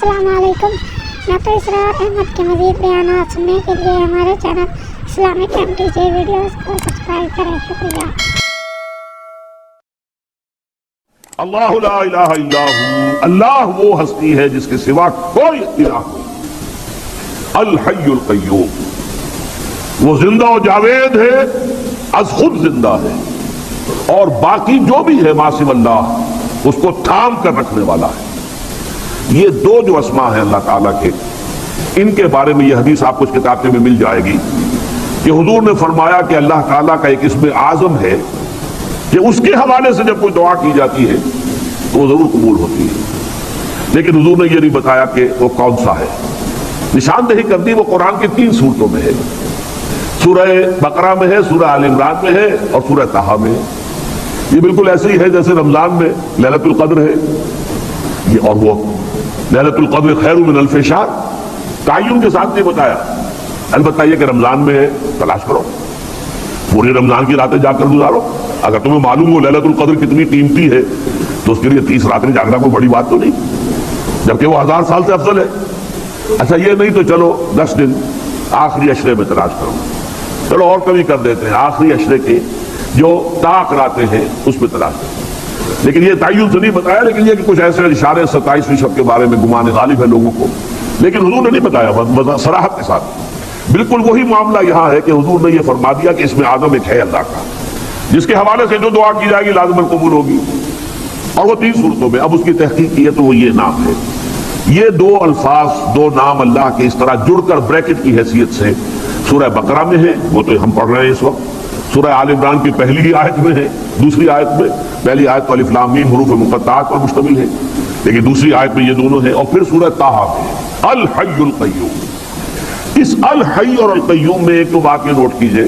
السلام علیکم۔ نعت اسرار احمد کے مزید بیانات سننے کے لیے ہمارے چینل اسلامک MTJ ویڈیوز کو سبسکرائب کریں۔ شکریہ۔ اللہ لا الہ الا ہو، اللہ وہ ہستی ہے جس کے سوا کوئی الہ نہیں۔ الحی القیوم، وہ زندہ و جاوید ہے، از خود زندہ ہے، اور باقی جو بھی ہے ما سوی اللہ اس کو تھام کر رکھنے والا ہے۔ یہ دو جو اسماء ہیں اللہ تعالیٰ کے، ان کے بارے میں یہ حدیث آپ کو اس کتاب میں مل جائے گی کہ حضور نے فرمایا کہ اللہ تعالیٰ کا ایک اسم اعظم ہے کہ اس کے حوالے سے جب کوئی دعا کی جاتی ہے تو وہ ضرور قبول ہوتی ہے، لیکن حضور نے یہ نہیں بتایا کہ وہ کون سا ہے۔ نشاندہی کر دی وہ قرآن کی 3 سورتوں میں ہے، سورہ بقرہ میں ہے، سورہ آل عمران میں ہے، اور سورہ طٰہٰ میں ہے۔ یہ بالکل ایسے ہی ہے جیسے رمضان میں لیلۃ القدر ہے، یہ اور وہ لیلۃ القدر خیر من الف شہر، تعین کے ساتھ نہیں بتایا، البتہ یہ کہ رمضان میں ہے، تلاش کرو، پوری رمضان کی راتیں جا کر گزارو۔ اگر تمہیں معلوم ہو لیلۃ القدر کتنی قیمتی ہے تو اس کے لیے 30 راتیں جاگنا کوئی بڑی بات تو نہیں، جبکہ وہ 1000 سال سے افضل ہے۔ اچھا یہ نہیں تو چلو 10 دن آخری عشرے میں تلاش کرو، چلو اور کمی کر دیتے ہیں، آخری عشرے کے جو طاق راتیں ہیں اس میں تلاش کرو۔ لیکن یہ تعین سے نہیں بتایا، لیکن یہ کہ کچھ ایسے اشارے 27ویں شب کے بارے میں گمان غالب ہے لوگوں کو، لیکن حضور نے نہیں بتایا صراحت کے ساتھ۔ بالکل وہی معاملہ یہاں ہے کہ حضور نے یہ فرما دیا کہ اس میں اعظم ایک ہے اللہ کا، جس کے حوالے سے جو دعا کی جائے گی لازماً قبول ہوگی، اور وہ 3 صورتوں میں۔ اب اس کی تحقیق کی ہے تو وہ یہ نام ہے، یہ 2 الفاظ 2 نام اللہ کے اس طرح جڑ کر بریکٹ کی حیثیت سے سورہ بقرہ میں ہے، وہ تو ہم پڑھ رہے ہیں اس وقت، سورہ آل عمران کی پہلی ہی آیت میں ہے، دوسری آیت میں، پہلی آیت تو الف لام میم حروف مقطعات پر مشتمل ہے، لیکن دوسری آیت میں یہ دونوں ہیں، اور پھر سورہ طٰہٰ میں الحی القیوم۔ اس الحی اور القیوم میں ایک تو واقعہ نوٹ کیجئے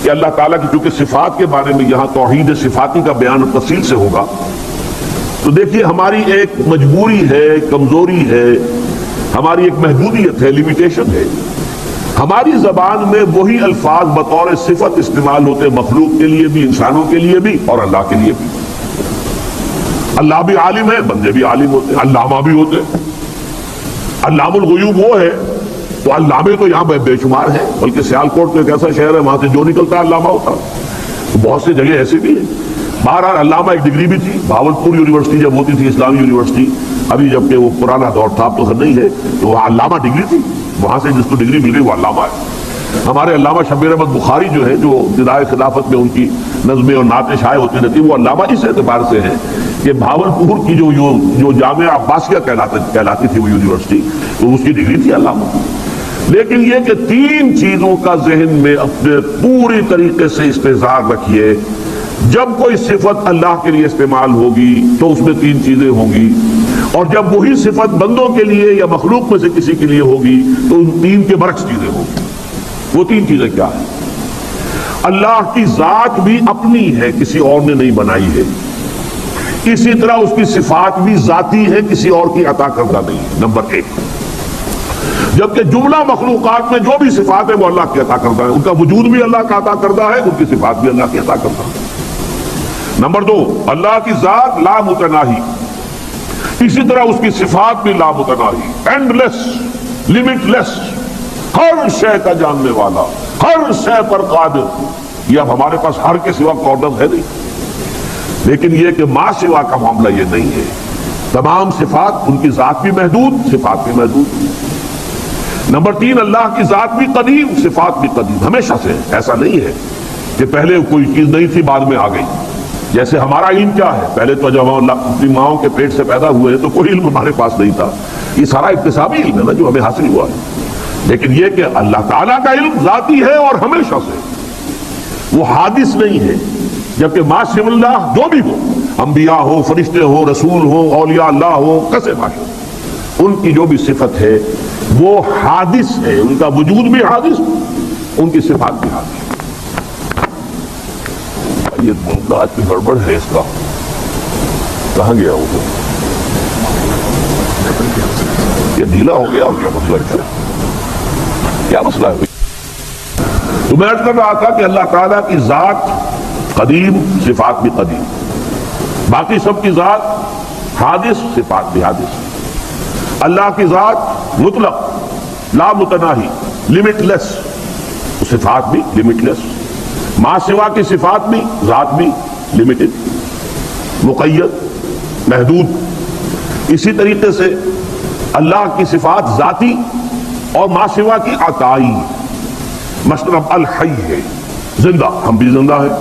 کہ اللہ تعالیٰ کی چونکہ صفات کے بارے میں یہاں توحید صفاتی کا بیان تفصیل سے ہوگا، تو دیکھیے ہماری ایک مجبوری ہے، کمزوری ہے، ہماری ایک محدودیت ہے، لیمیٹیشن ہے۔ ہماری زبان میں وہی الفاظ بطور صفت استعمال ہوتے مخلوق کے لیے بھی، انسانوں کے لیے بھی، اور اللہ کے لیے بھی۔ اللہ بھی عالم ہے، بندے بھی عالم ہوتے ہیں، علامہ بھی ہوتے ہیں۔ علام الغیوب وہ ہے، تو علامے تو یہاں بے شمار ہیں، بلکہ سیالکوٹ میں ایک ایسا شہر ہے وہاں سے جو نکلتا ہے علامہ ہوتا ہے، بہت سی جگہ ایسی بھی ہیں۔ بہرحال علامہ ایک ڈگری بھی تھی، بھاولپور یونیورسٹی جب ہوتی تھی اسلامی یونیورسٹی، ابھی جبکہ وہ پرانا دور تھا اب تو نہیں ہے، تو وہاں علامہ ڈگری تھی، وہاں سے جس کو ڈگری مل گئی وہ علامہ ہے۔ ہمارے علامہ شبیر احمد بخاری جو ہے، جو ابتدائے خلافت میں ان کی نظمیں اور نعتیں شائع ہوتی رہتی، وہ علامہ اس اعتبار سے ہے کہ بھاولپور کی جو جامعہ عباسیہ کہلاتی تھی وہ یونیورسٹی، تو اس کی ڈگری تھی علامہ۔ لیکن یہ کہ 3 چیزوں کا ذہن میں اپنے پوری طریقے سے استحضار رکھیے، جب کوئی صفت اللہ کے لیے استعمال ہوگی تو اس میں 3 چیزیں ہوں گی، اور جب وہی صفت بندوں کے لیے یا مخلوق میں سے کسی کے لیے ہوگی تو ان 3 کے برعکس چیزیں ہوں گی۔ وہ 3 چیزیں کیا ہیں؟ اللہ کی ذات بھی اپنی ہے، کسی اور نے نہیں بنائی ہے، اسی طرح اس کی صفات بھی ذاتی ہے، کسی اور کی عطا کردہ نہیں ہے، نمبر 1۔ جبکہ جملہ مخلوقات میں جو بھی صفات ہیں وہ اللہ کی عطا کردہ ہے، ان کا وجود بھی اللہ کا عطا کردہ ہے، ان کی صفات بھی اللہ کی عطا کردہ ہے۔ نمبر 2، اللہ کی ذات لا متناہی، اسی طرح اس کی صفات بھی لا متناہی، اینڈ لیس، لمٹ لیس، ہر شے کا جاننے والا، ہر شے پر قادر۔ یہ اب ہمارے پاس ہر کے سوا کارنر ہے نہیں، لیکن یہ کہ ما سوا کا معاملہ یہ نہیں ہے، تمام صفات، ان کی ذات بھی محدود، صفات بھی محدود۔ نمبر 3، اللہ کی ذات بھی قدیم، صفات بھی قدیم، ہمیشہ سے، ایسا نہیں ہے کہ پہلے کوئی چیز نہیں تھی بعد میں آ گئی۔ جیسے ہمارا علم کیا ہے، پہلے تو جب ہم اپنی ماؤں کے پیٹ سے پیدا ہوئے تو کوئی علم ہمارے پاس نہیں تھا، یہ سارا اکتسابی علم ہے نا جو ہمیں حاصل ہوا ہے۔ لیکن یہ کہ اللہ تعالیٰ کا علم ذاتی ہے اور ہمیشہ سے، وہ حادث نہیں ہے، جبکہ ما سوی اللہ جو بھی ہو، انبیاء ہو، فرشتے ہو، رسول ہو، اولیاء اللہ ہو، کسے باشد، ان کی جو بھی صفت ہے وہ حادث ہے، ان کا وجود بھی حادث، ان کی صفات بھی حادث۔ یہ بات کی گڑبڑ ہے، اس کا کہاں گیا وہ؟ یہ ڈھیلا ہو گیا، اور کیا مسئلہ ہے؟ کیا مسئلہ ہے؟ تو میں عرض کر رہا تھا کہ اللہ تعالیٰ کی ذات قدیم، صفات بھی قدیم، باقی سب کی ذات حادث، صفات بھی حادث۔ اللہ کی ذات مطلق لا متناہی لمٹ لیس، صفات بھی لمٹ لیس، ما سوا کی صفات بھی ذات بھی لمیٹڈ مقید محدود۔ اسی طریقے سے اللہ کی صفات ذاتی اور ما سوا کی عطائی، مثلا الحی ہے زندہ، ہم بھی زندہ ہیں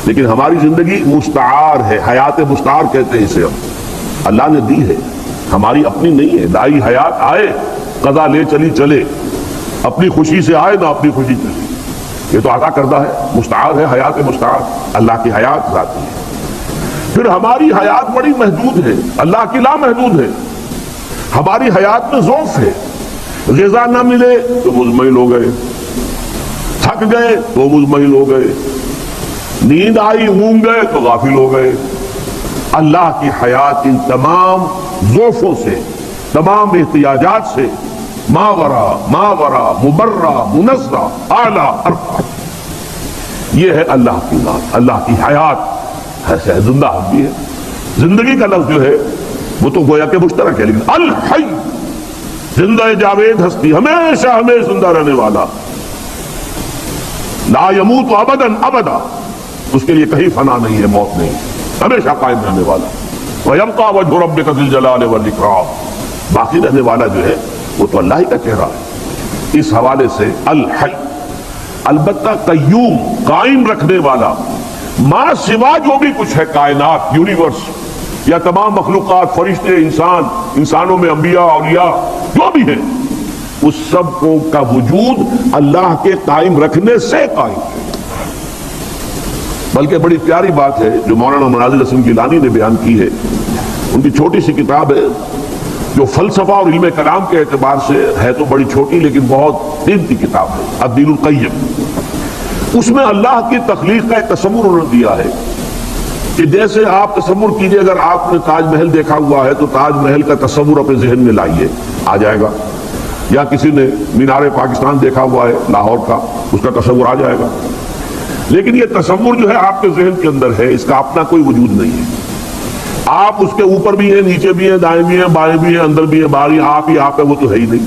لیکن ہماری زندگی مستعار ہے، حیات مستعار کہتے ہیں اسے، ہم اللہ نے دی ہے، ہماری اپنی نہیں ہے۔ دائی حیات آئے قضا لے چلی چلے، اپنی خوشی سے آئے نہ اپنی خوشی چلی، یہ تو عطا کردہ ہے، مستعار ہے، حیات مستعار، اللہ کی حیات ذاتی ہے۔ پھر ہماری حیات بڑی محدود ہے، اللہ کی لا محدود ہے۔ ہماری حیات میں ضعف ہے، غذا نہ ملے تو مزمحل ہو گئے، تھک گئے تو مزمحل ہو گئے، نیند آئی اونگ گئے تو غافل ہو گئے۔ اللہ کی حیات ان تمام ضعفوں سے، تمام احتیاجات سے ماورا مبرہ منزہ اعلیٰ ارفع، یہ ہے اللہ کی ذات، اللہ کی حیات ہے، زندہ ہم بھی ہے۔ زندگی کا لفظ جو ہے وہ تو گویا کہ مشترک ہے، لیکن الحی زندہ جاوید ہستی، ہمیشہ ہمیشہ زندہ رہنے والا، لا یموت ابدا ابدا، اس کے لیے کہیں فنا نہیں ہے، موت نہیں، ہمیشہ قائم رہنے والا۔ وَيَبْقَى وَجْهُ رَبِّكَ ذِو الْجَلَالِ وَالْإِكْرَامِ، باقی رہنے والا جو ہے وہ تو اللہ ہی کا چہرہ ہے۔ اس حوالے سے الحی، البتہ قیوم، قائم رکھنے والا، ما سوا جو بھی کچھ ہے کائنات، یونیورس یا تمام مخلوقات، فرشتے، انسان، انسانوں میں انبیاء، اولیاء، جو بھی ہے، اس سب کو کا وجود اللہ کے قائم رکھنے سے قائم ہے۔ بلکہ بڑی پیاری بات ہے جو مولانا مناظر حسن گیلانی نے بیان کی ہے، ان کی چھوٹی سی کتاب ہے جو فلسفہ اور علم کلام کے اعتبار سے ہے تو بڑی چھوٹی لیکن بہت قیمتی کتاب ہے، الدین القیم۔ اس میں اللہ کی تخلیق کا ایک تصور انہوں نے دیا ہے کہ جیسے آپ تصور کیجئے، اگر آپ نے تاج محل دیکھا ہوا ہے تو تاج محل کا تصور اپنے ذہن میں لائیے، آ جائے گا، یا کسی نے مینار پاکستان دیکھا ہوا ہے لاہور کا، اس کا تصور آ جائے گا، لیکن یہ تصور جو ہے آپ کے ذہن کے اندر ہے، اس کا اپنا کوئی وجود نہیں ہے۔ آپ اس کے اوپر بھی ہیں، نیچے بھی ہیں، دائیں بھی ہیں، بائیں بھی ہیں، اندر بھی ہیں، باہر، آپ ہی آپ ہے، وہ تو ہے ہی نہیں۔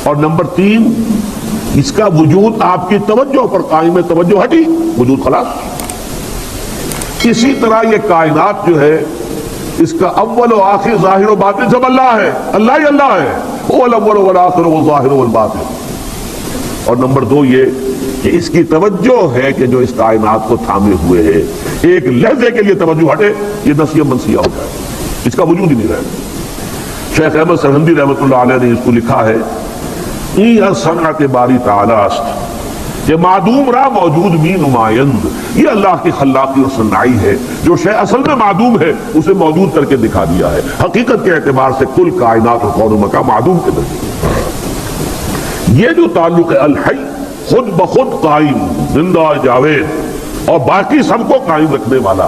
اور نمبر 3، اس کا وجود آپ کی توجہ پر قائم ہے، توجہ ہٹی وجود خلاص۔ اسی طرح یہ کائنات جو ہے، اس کا اول و آخر، ظاہر و باطن سب اللہ ہے، اللہ ہی اللہ ہے، هو الاول والآخر والظاہر والباطن۔ اور نمبر 2 یہ کہ اس کی توجہ ہے کہ جو اس کائنات کو تھامے ہوئے ہے، ایک لحظے کے لیے توجہ ہٹے یہ نسیہ منسیہ ہو جائے، اس کا وجود ہی نہیں رہے۔ شیخ احمد سرہندی رحمۃ اللہ علیہ نے اس کو لکھا ہے، این صنعت باری تعالی است کہ معدوم را موجود بھی نمائند، یہ اللہ کی خلاقی اور صنعائی ہے، جو شے اصل میں معدوم ہے اسے موجود کر کے دکھا دیا ہے۔ حقیقت کے اعتبار سے کل کائنات و کون و مکان معدوم کے درجے۔ یہ جو تعلق ہے الحی، خود بخود قائم، زندہ جاوید اور باقی سب کو قائم رکھنے والا،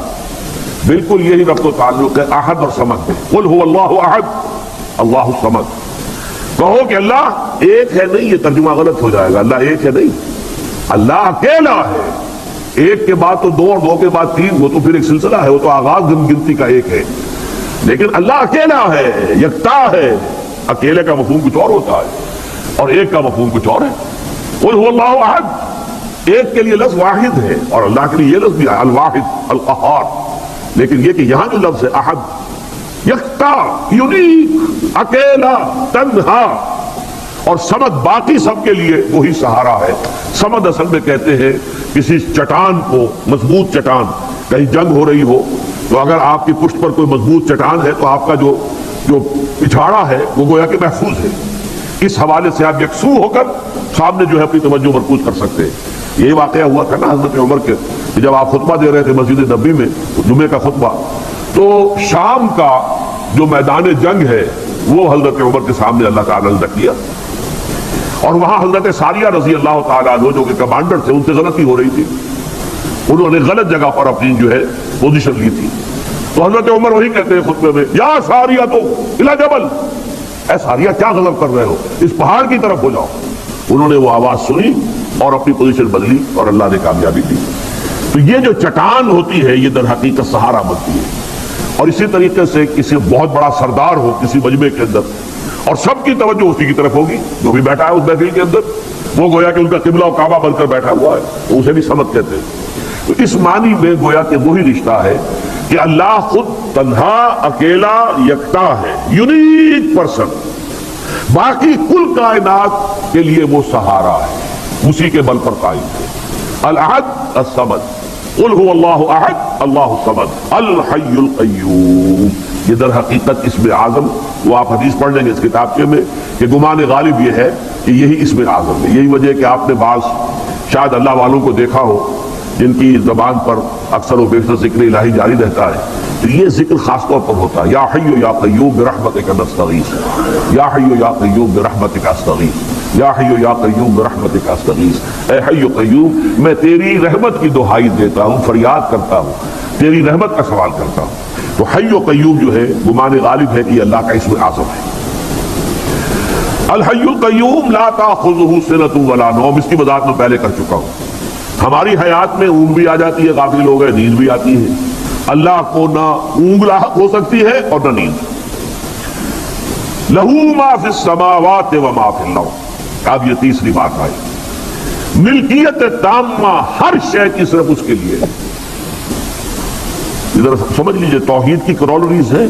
بالکل یہی ربط و تعلق ہے احد اور صمد میں۔ قل هو اللہ احد اللہ الصمد، کہو کہ اللہ ایک ہے نہیں، یہ ترجمہ غلط ہو جائے گا، اللہ ایک ہے نہیں، اللہ اکیلا ہے۔ ایک کے بعد تو 2 اور 2 کے بعد 3، وہ تو پھر ایک سلسلہ ہے، وہ تو آغاز گنتی کا ایک ہے، لیکن اللہ اکیلا ہے، یکتا ہے۔ اکیلے کا مفہوم کچھ اور ہوتا ہے اور ایک کا مفہوم کچھ اور ہے۔ قل هو اللہ احد، ایک کے لیے لفظ واحد ہے اور اللہ کے لیے یہ لفظ بھی ہے الواحد القہار، لیکن یہ کہ یہاں جو لفظ ہے احد، یکتا، یونیک، اکیلا، تنہا، اور سمد باقی سب کے لیے وہی سہارا ہے۔ سمد اصل میں کہتے ہیں کسی چٹان کو، مضبوط چٹان، کہیں جنگ ہو رہی ہو تو اگر آپ کی پشت پر کوئی مضبوط چٹان ہے تو آپ کا جو پچھاڑا ہے وہ گویا کہ محفوظ ہے۔ اس حوالے سے آپ یکسو ہو کر سامنے جو ہے اپنی توجہ مرکوز کر سکتے ہیں۔ یہی واقعہ ہوا تھا نا حضرت عمر کے، جب آپ خطبہ دے رہے تھے مسجد نبی میں جمعے کا خطبہ، تو شام کا جو میدان جنگ ہے وہ حضرت عمر کے سامنے اللہ تعالیٰ نے رکھ لیا، اور وہاں حضرت ساریہ رضی اللہ تعالیٰ عنہ جو کہ کمانڈر تھے، ان سے غلطی ہو رہی تھی، انہوں نے غلط جگہ پر اپنی جو ہے پوزیشن لی تھی، تو حضرت عمر وہی کہتے ہیں خطبے میں، یا ساریہ تو الی جبل، اے ساریہ کیا غضب کر رہے ہو، اس پہاڑ کی طرف ہو جاؤ۔ انہوں نے وہ آواز سنی اور اپنی پوزیشن بدلی اور اللہ نے کامیابی دی۔ تو یہ جو چٹان ہوتی ہے یہ در حقیقت سہارا بنتی ہے، اور اسی طریقے سے کسی بہت بڑا سردار ہو کسی مجمع کے اندر اور سب کی توجہ اسی کی طرف ہوگی، جو بھی بیٹھا ہے اس محفل کے اندر وہ گویا کہ ان کا قبلہ و کعبہ بن کر بیٹھا ہوا ہے، تو اسے بھی سمت کہتے ہیں۔ تو اس معنی میں گویا کہ وہی رشتہ ہے کہ اللہ خود تنہا اکیلا یکتا ہے، یونیک پرسن، باقی کل کائنات کے لیے وہ سہارا ہے، اسی کے بل پر قائم ہے۔ الاحد الصمد، قل هو اللہ احد اللہ الصمد الحی القیوم، یہ در حقیقت اسم اعظم، وہ آپ حدیث پڑھ لیں گے اس کتابچے میں کہ گمان غالب یہ ہے کہ یہی اسم اعظم ہے۔ یہی وجہ ہے کہ آپ نے بعض شاید اللہ والوں کو دیکھا ہو جن کی زبان پر اکثر و بیشتر ذکر الہی جاری رہتا ہے، تو یہ ذکر خاص طور پر ہوتا ہے، یا حی یا قیوم برحمتک نستغیث، یا حی یا قیوم برحمتک استغیث، یا حی یا قیوم برحمتک استغیث، اے حی و قیوم میں تیری رحمت کی دہائی دیتا ہوں، فریاد کرتا ہوں، تیری رحمت کا سوال کرتا ہوں۔ تو حی و قیوم جو ہے گمان غالب ہے کہ یہ اللہ کا اسم اعظم ہے۔ الحی القیوم لا تاخذہ سنۃ ولا نوم، اس کی وضاحت میں پہلے کر چکا ہوں۔ ہماری حیات میں اونگ بھی آ جاتی ہے، غافل ہو گئے، نیند بھی آتی ہے، اللہ کو نہ اونگ لاحق ہو سکتی ہے اور نہ نیند۔ لہو ما فی السماوات و ما فی الارض، اب یہ تیسری بات آئی، ملکیت تامہ ہر شے کی صرف اس کے لیے۔ ادھر سمجھ لیجئے توحید کی کرولریز ہیں،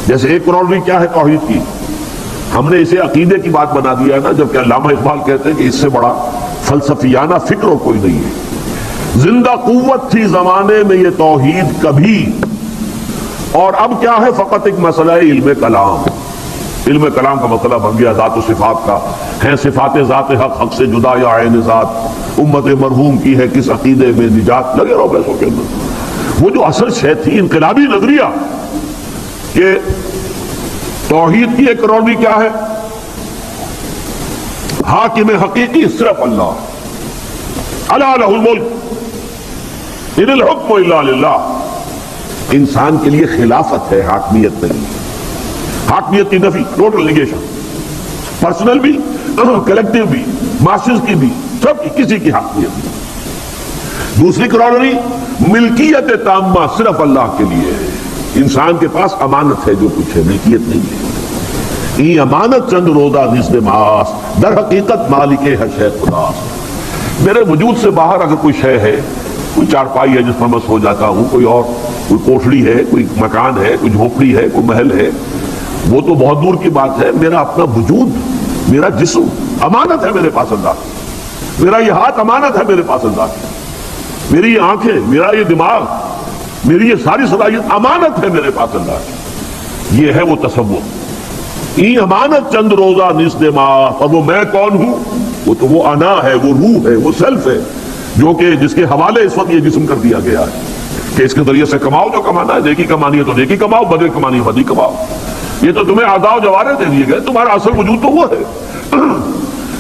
جیسے ایک کرولری کیا ہے توحید کی، ہم نے اسے عقیدے کی بات بنا دیا ہے نا، جبکہ علامہ اقبال کہتے ہیں کہ اس سے بڑا فلسفیانہ فکر اور کوئی نہیں ہے۔ زندہ قوت تھی زمانے میں یہ توحید کبھی، اور اب کیا ہے فقط ایک مسئلہ ہے علم کلام۔ علم کلام کا مسئلہ بن گیا ذات و صفات کا، ہیں صفات ذات حق، حق سے جدا یا عین ذات، امت مرحوم کی ہے کس عقیدے میں نجات، لگے رہو بحثوں کے اندر۔ وہ جو اصل شے تھی انقلابی نظریہ کہ توحید کی ایک کرولری کیا ہے، حاکم حقیقی صرف اللہ، الا لہ الملک ان الحکم الا للہ۔ انسان کے لیے خلافت ہے، حاکمیت نہیں۔ حاکمیت کی نفی، ٹوٹل نیگیشن، پرسنل بھی، کلیکٹیو بھی، ماسز کی بھی، سب کی، کسی کی حاکمیت نہیں۔ دوسری کرولری ملکیت تامہ صرف اللہ کے لیے ہے۔ انسان کے پاس امانت ہے، جو کچھ ہے، ملکیت نہیں ہے۔ ای امانت چند روزہ نزد ماس، در حقیقت مالک ہے شے خداس۔ میرے وجود سے باہر اگر کوئی شے ہے، کوئی چارپائی ہے جس پر میں سو جاتا ہوں، کوئی اور کوئی کوٹھڑی ہے، کوئی مکان ہے، کوئی جھونپڑی ہے، کوئی محل ہے، وہ تو بہت دور کی بات ہے۔ میرا اپنا وجود، میرا جسم امانت ہے میرے پاس اللہ کی، میرا یہ ہاتھ امانت ہے میرے پاس اللہ کی، میری یہ آنکھیں، میرا یہ دماغ، میری یہ ساری صلاحیت امانت ہے میرے پاس اللہ کی۔ یہ ہے وہ تصور، ای امانت چند روزہ نزد ماس، اور وہ میں کون ہوں، وہ تو وہ انا ہے، وہ روح ہے، وہ سیلف ہے، جو کہ جس کے حوالے اس وقت یہ جسم کر دیا گیا ہے کہ اس کے ذریعے سے کماؤ جو کمانا ہے، نیکی کمانی ہے تو نیکی کماؤ، بدی کمانی ہے بدی کماؤ۔ یہ تو تمہیں اعضاء و جوارح دے دیے گئے، تمہارا اصل وجود تو وہ ہے،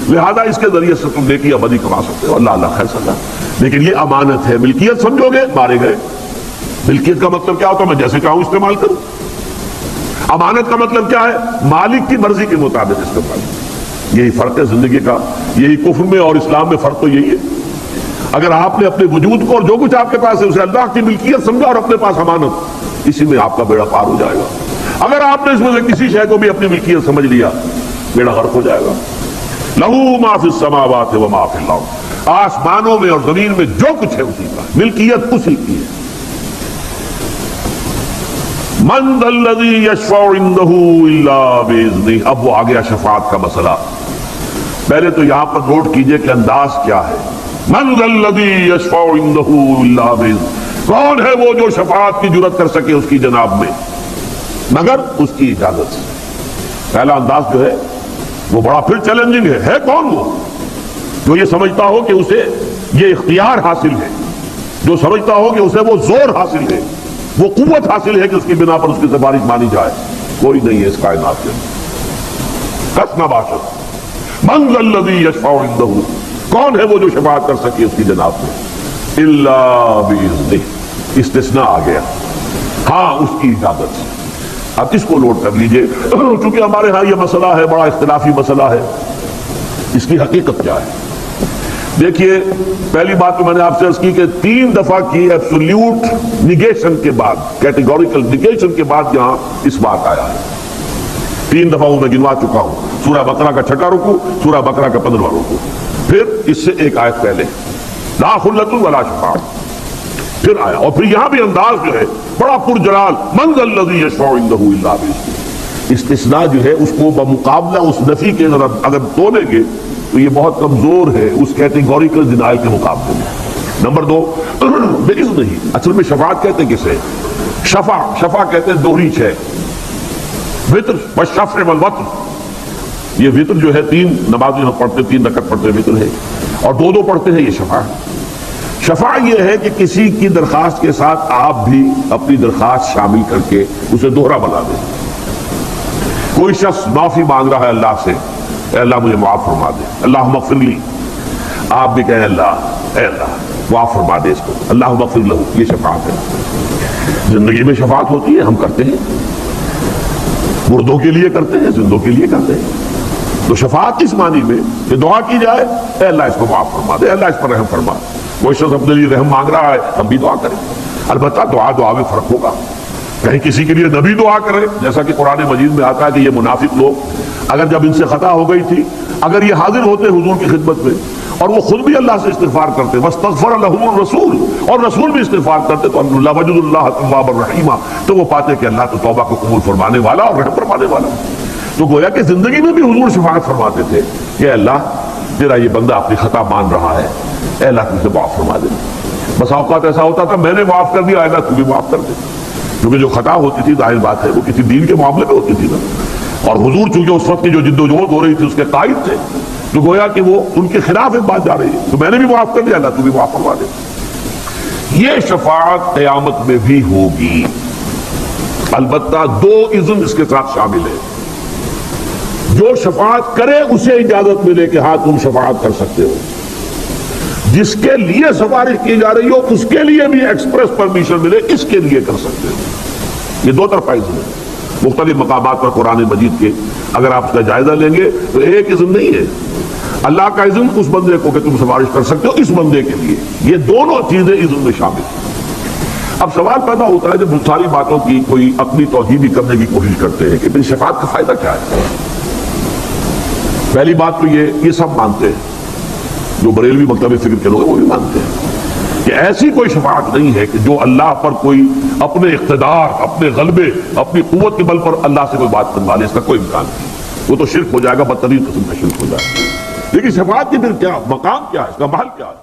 لہذا اس کے ذریعے سے تم نیکی یا بدی کما سکتے ہو، اللہ اللہ خیر صلاح۔ لیکن یہ امانت ہے، ملکیت سمجھو گے مارے گئے۔ ملکیت کا مطلب کیا ہوتا ہے، میں جیسے چاہوں استعمال کروں۔ امانت کا مطلب کیا ہے، مالک کی مرضی کے مطابق استعمال۔ یہی فرق ہے زندگی کا، یہی کفر میں اور اسلام میں فرق تو یہی ہے۔ اگر آپ نے اپنے وجود کو اور جو کچھ آپ کے پاس ہے اسے اللہ کی ملکیت سمجھا اور اپنے پاس امانت، اسی میں آپ کا بیڑا پار ہو جائے گا۔ اگر آپ نے اس میں سے کسی شے کو بھی اپنی ملکیت سمجھ لیا، بیڑا غرق ہو جائے گا۔ لہو ما فی السماوات و ما فی الارض، آسمانوں میں اور زمین میں جو کچھ ہے اسی کا، ملکیت اسی کی ہے۔ من ذا الذی یشفع عنده الا باذنہ، اب وہ آ گیا شفاعت کا مسئلہ۔ پہلے تو یہاں پر نوٹ کیجئے کہ انداز کیا ہے۔ من ذا الذی یشفع عنده الا باذنہ، کون ہے وہ جو شفاعت کی جرات کر سکے اس کی جناب میں مگر اس کی اجازت سے۔ پہلا انداز جو ہے وہ بڑا پھر چیلنجنگ ہے کون وہ جو یہ سمجھتا ہو کہ اسے یہ اختیار حاصل ہے، جو سمجھتا ہو کہ اسے وہ زور حاصل ہے، وہ قوت حاصل ہے کہ اس کی بنا پر اس کی سفارش مانی جائے۔ کوئی نہیں ہے اس کائنات کے اندر، کس نہ باشد۔ من ذا الذی یشفع عنده، کون ہے وہ جو شفاعت کر سکے اس کی جناب میں، الا باذنہ، استثناء آ گیا، ہاں اس کی اجازت سے۔ اب اس کو نوٹ کر لیجئے، چونکہ ہمارے ہاں یہ مسئلہ ہے، بڑا اختلافی مسئلہ ہے، اس کی حقیقت کیا ہے۔ دیکھیے پہلی بات تو میں نے آپ سے عرض کی کہ 3 دفعہ کی ایبسولوٹ نگیشن کے بعد، کیٹیگوریکل نگیشن کے بعد یہاں اس بات آیا ہے. 3 دفعہ وہ میں گنوا چکا ہوں. سورہ بقرہ کا 6واں رکوع، سورہ بقرہ کا 15واں رکوع، پھر اس سے ایک آیت پہلے لا خلۃ ولا شفاعۃ پھر آیا. اور پھر یہاں بھی انداز جو ہے بڑا پرجلال، من ذا الذی یشفع عنده الا باذنہ. استثناء جو ہے اس کو بمقابلہ اس نفی کے اگر تولیں گے تو یہ بہت کمزور ہے اس کیٹیگوریکل ڈینائل کے مقابلے میں. نمبر 2 باذن ہی. اصل میں شفاعت کہتے کسے؟ شفا کہتے ہیں دوہری چھ. وتر والشفع والوتر، یہ وتر جو ہے 3 نمازیں ہم پڑھتے 3 رکعت پڑھتے وتر ہے، اور 2 پڑھتے ہیں، یہ شفا. شفا یہ ہے کہ کسی کی درخواست کے ساتھ آپ بھی اپنی درخواست شامل کر کے اسے دوہرا بنا دیں. کوئی شخص معافی مانگ رہا ہے اللہ سے، اے اللہ مجھے معاف فرما دے، اللہم اغفر لی. آپ بھی کہیں اللہ اے اللہ معاف فرما دے اس کو، اللہم اغفر لہ. یہ شفاعت ہے. زندگی میں شفاعت ہوتی ہے، ہم کرتے ہیں، مردوں کے لیے کرتے ہیں، زندوں کے لیے کرتے ہیں. تو شفاعت اس معنی میں کہ دعا کی جائے، اے اللہ اس کو معاف فرما دے، اے اللہ اس پر رحم فرما. کوئی شخص اپنے لیے رحم مانگ رہا ہے، ہم بھی دعا کریں. البتہ دعا میں فرق ہوگا. کہیں کسی کے لیے نبی دعا کرے، جیسا کہ قرآن مجید میں آتا ہے کہ یہ منافق لوگ اگر جب ان سے خطا ہو گئی تھی، اگر یہ حاضر ہوتے حضور کی خدمت میں اور وہ خود بھی اللہ سے استغفار کرتے، واستغفر لهم الرسول، اور رسول بھی استغفار کرتے، تو اللہ وجد اللہ توابا الرحیما، تو وہ پاتے کہ اللہ تو توبہ کو قبول فرمانے والا اور رحم فرمانے والا. تو گویا کہ زندگی میں بھی حضور شفاعت فرماتے تھے کہ اللہ تیرا یہ بندہ اپنی خطا مان رہا ہے، اے اللہ تم سے معاف فرما دے. بس اوقات ایسا ہوتا تھا میں نے معاف کر دیا، اے اللہ تم بھی معاف کر دے. کیونکہ جو خطا ہوتی تھی ظاہر بات ہے وہ کسی دین کے معاملے میں ہوتی تھی نا، اور حضور چونکہ اس وقت کی جو جد و جہد ہو رہی تھی اس کے قائد تھے، تو گویا کہ وہ ان کے خلاف ایک بات جا رہی ہے، تو میں نے بھی معاف کر دیا، اللہ تو بھی معاف فرما دے. یہ شفاعت قیامت میں بھی ہوگی. البتہ 2 اذن اس کے ساتھ شامل ہے. جو شفاعت کرے اسے اجازت ملے کہ ہاں تم شفاعت کر سکتے ہو. جس کے لیے سفارش کی جا رہی ہو اس کے لیے بھی ایکسپریس پرمیشن ملے، اس کے لیے کر سکتے ہو. یہ 2 طرفہ اذن ہے. مختلف مقامات پر قرآن مجید کے اگر آپ اس کا جائزہ لیں گے تو ایک اذن نہیں ہے. اللہ کا اذن اس بندے کو کہ تم سفارش کر سکتے ہو، اس بندے کے لیے. یہ دونوں چیزیں اذن میں شامل ہیں. اب سوال پیدا ہوتا ہے جب ساری باتوں کی کوئی اپنی توجیہ بھی کرنے کی کوشش کرتے ہیں کہ پھر شفاعت کا فائدہ کیا ہے. پہلی بات تو یہ سب مانتے ہیں، جو بریلوی مکتب فکر کے لوگ وہ بھی مانتے ہیں کہ ایسی کوئی شفاعت نہیں ہے کہ جو اللہ پر کوئی اپنے اقتدار، اپنے غلبے، اپنی قوت کے بل پر اللہ سے کوئی بات منوا لے. اس کا کوئی امکان نہیں. وہ تو شرک ہو جائے گا، بدترین قسم کا شرک ہو جائے گا. لیکن شفاعت کی پھر کیا مقام کیا ہے، اس کا محل کیا ہے؟